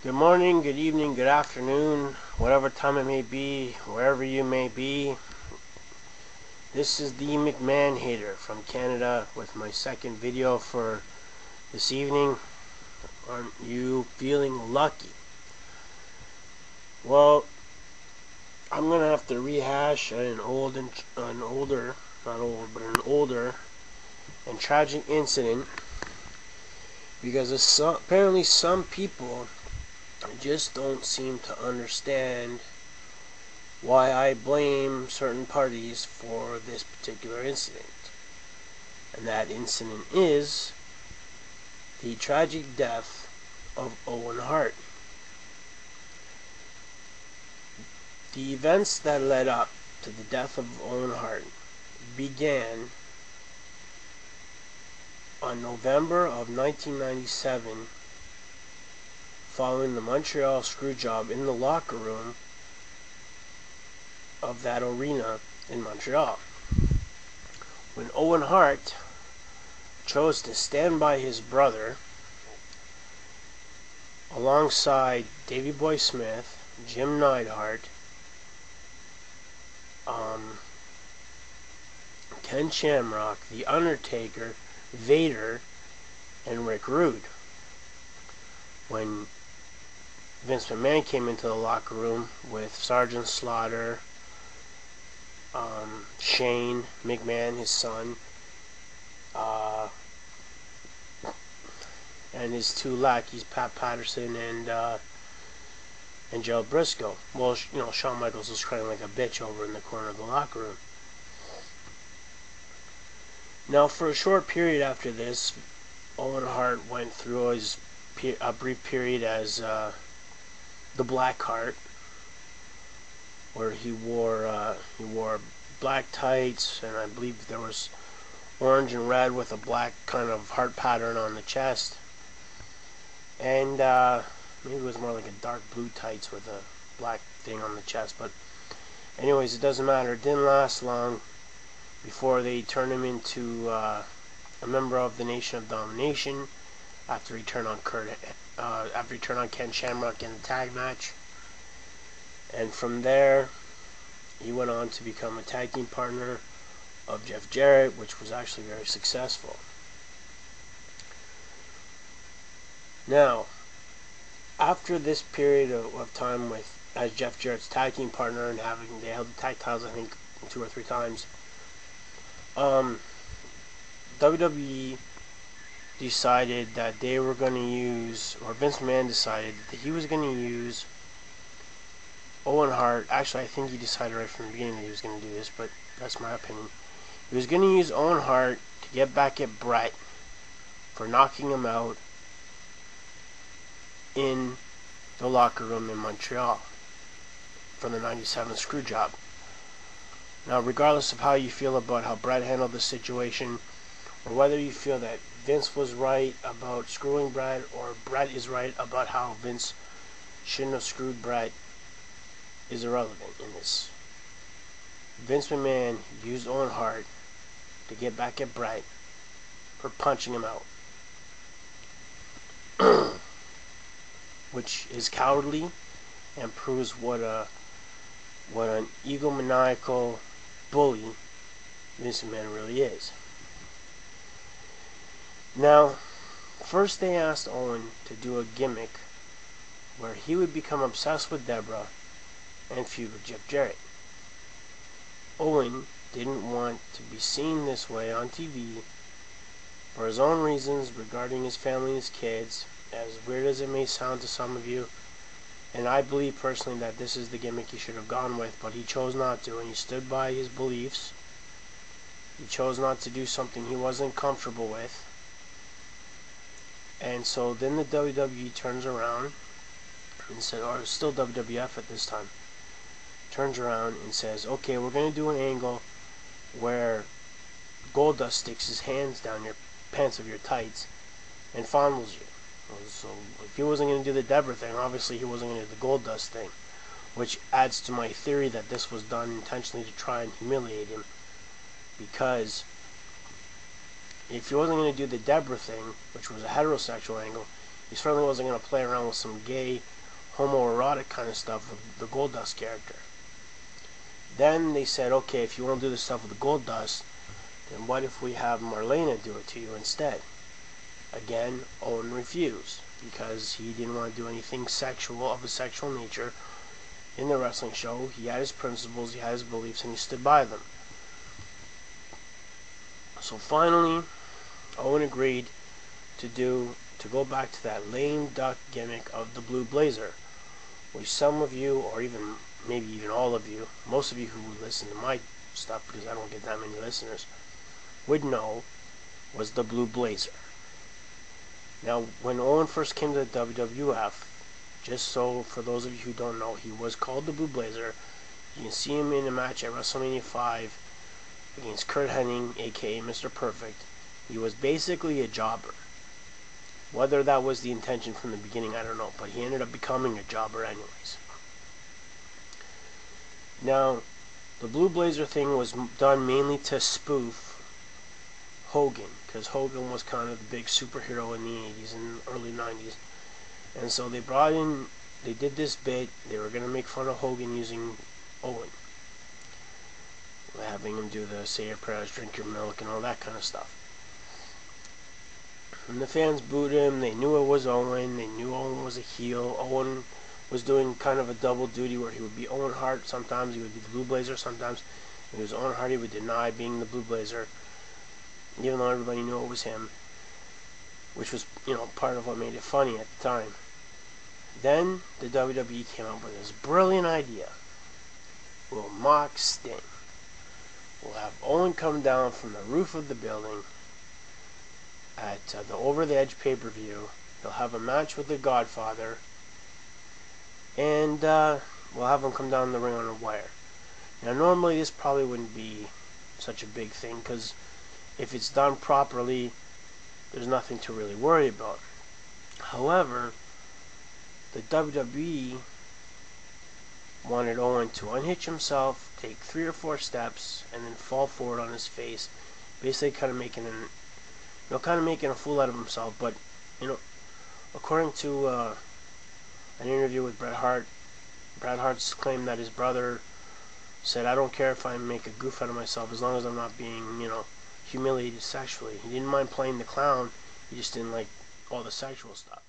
Good morning, good evening, good afternoon, whatever time it may be, wherever you may be. This is the McMahon hater from Canada with my second video for this evening. Aren't you feeling lucky? Well, I'm gonna have to rehash an older and tragic incident because apparently some people just don't seem to understand why I blame certain parties for this particular incident. And that incident is the tragic death of Owen Hart. The events that led up to the death of Owen Hart began on November of 1997 following the Montreal screwjob in the locker room of that arena in Montreal, when Owen Hart chose to stand by his brother alongside Davey Boy Smith, Jim Neidhart, Ken Shamrock, The Undertaker, Vader, and Rick Rude. When Vince McMahon came into the locker room with Sergeant Slaughter, Shane McMahon, his son, and his two lackeys, Pat Patterson and Gerald Briscoe. Well, Shawn Michaels was crying like a bitch over in the corner of the locker room. Now, for a short period after this, Owen Hart went through a brief period as the Black Heart, where he wore black tights, and I believe there was orange and red with a black kind of heart pattern on the chest, and maybe it was more like a dark blue tights with a black thing on the chest. But anyways, it doesn't matter. It didn't last long before they turned him into a member of the Nation of Domination after he turned on Ken Shamrock in the tag match. And from there, he went on to become a tag team partner of Jeff Jarrett, which was actually very successful. Now, after this period of time as Jeff Jarrett's tag team partner and they held the tag titles, I think 2 or 3 times, WWE decided that they were going to use, or Vince McMahon decided that he was going to use Owen Hart. Actually, I think he decided right from the beginning that he was going to do this, but that's my opinion. He was going to use Owen Hart to get back at Bret for knocking him out in the locker room in Montreal for the 97 screw job. Now, regardless of how you feel about how Bret handled the situation, or whether you feel that Vince was right about screwing Bret, or Bret is right about how Vince shouldn't have screwed Bret, is irrelevant in this. Vince McMahon used Owen Hart to get back at Bret for punching him out, which is cowardly and proves what an egomaniacal bully Vince McMahon really is. Now, first they asked Owen to do a gimmick where he would become obsessed with Deborah and feud with Jeff Jarrett. Owen didn't want to be seen this way on TV for his own reasons regarding his family and his kids, as weird as it may sound to some of you. And I believe personally that this is the gimmick he should have gone with, but he chose not to, and he stood by his beliefs. He chose not to do something he wasn't comfortable with. And so then the WWE turns around and said, or still WWF at this time, turns around and says, okay, we're going to do an angle where Goldust sticks his hands down your pants of your tights and fondles you. So if he wasn't going to do the Deborah thing, obviously he wasn't going to do the Goldust thing, which adds to my theory that this was done intentionally to try and humiliate him, because if he wasn't going to do the Deborah thing, which was a heterosexual angle, He certainly wasn't going to play around with some gay, homoerotic kind of stuff with the Goldust character. Then they said, okay, if you want to do this stuff with the Goldust, then what if we have Marlena do it to you instead? Again, Owen refused, because he didn't want to do anything sexual, of a sexual nature, in the wrestling show. He had his principles, he had his beliefs, and he stood by them. So finally, Owen agreed to go back to that lame duck gimmick of the Blue Blazer, which some of you, or even maybe even all of you, most of you who listen to my stuff, because I don't get that many listeners, would know was the Blue Blazer. Now, when Owen first came to the WWF, just so for those of you who don't know, he was called the Blue Blazer. You can see him in a match at WrestleMania 5 against Curt Hennig, aka Mr. Perfect. He was basically a jobber. Whether that was the intention from the beginning, I don't know, but he ended up becoming a jobber anyways. Now, the Blue Blazer thing was done mainly to spoof Hogan, because Hogan was kind of the big superhero in the 80s and early 90s. And so they did this bit. They were going to make fun of Hogan using Owen, having him do the say your prayers, drink your milk, and all that kind of stuff. And the fans booed him. They knew it was Owen. They knew Owen was a heel. Owen was doing kind of a double duty where he would be Owen Hart sometimes, he would be the Blue Blazer sometimes. When he was Owen Hart, he would deny being the Blue Blazer, even though everybody knew it was him, which was, part of what made it funny at the time. Then the WWE came up with this brilliant idea. We'll mock Sting. We'll have Owen come down from the roof of the building at the Over the Edge pay-per-view. He'll have a match with the Godfather, and we'll have him come down the ring on a wire. Now, normally this probably wouldn't be such a big thing, because if it's done properly, there's nothing to really worry about. However, the WWE wanted Owen to unhitch himself, take 3 or 4 steps, and then fall forward on his face, basically kind of making a fool out of himself. But according to an interview with Bret Hart, Bret Hart's claimed that his brother said, "I don't care if I make a goof out of myself as long as I'm not being, humiliated sexually." He didn't mind playing the clown. He just didn't like all the sexual stuff.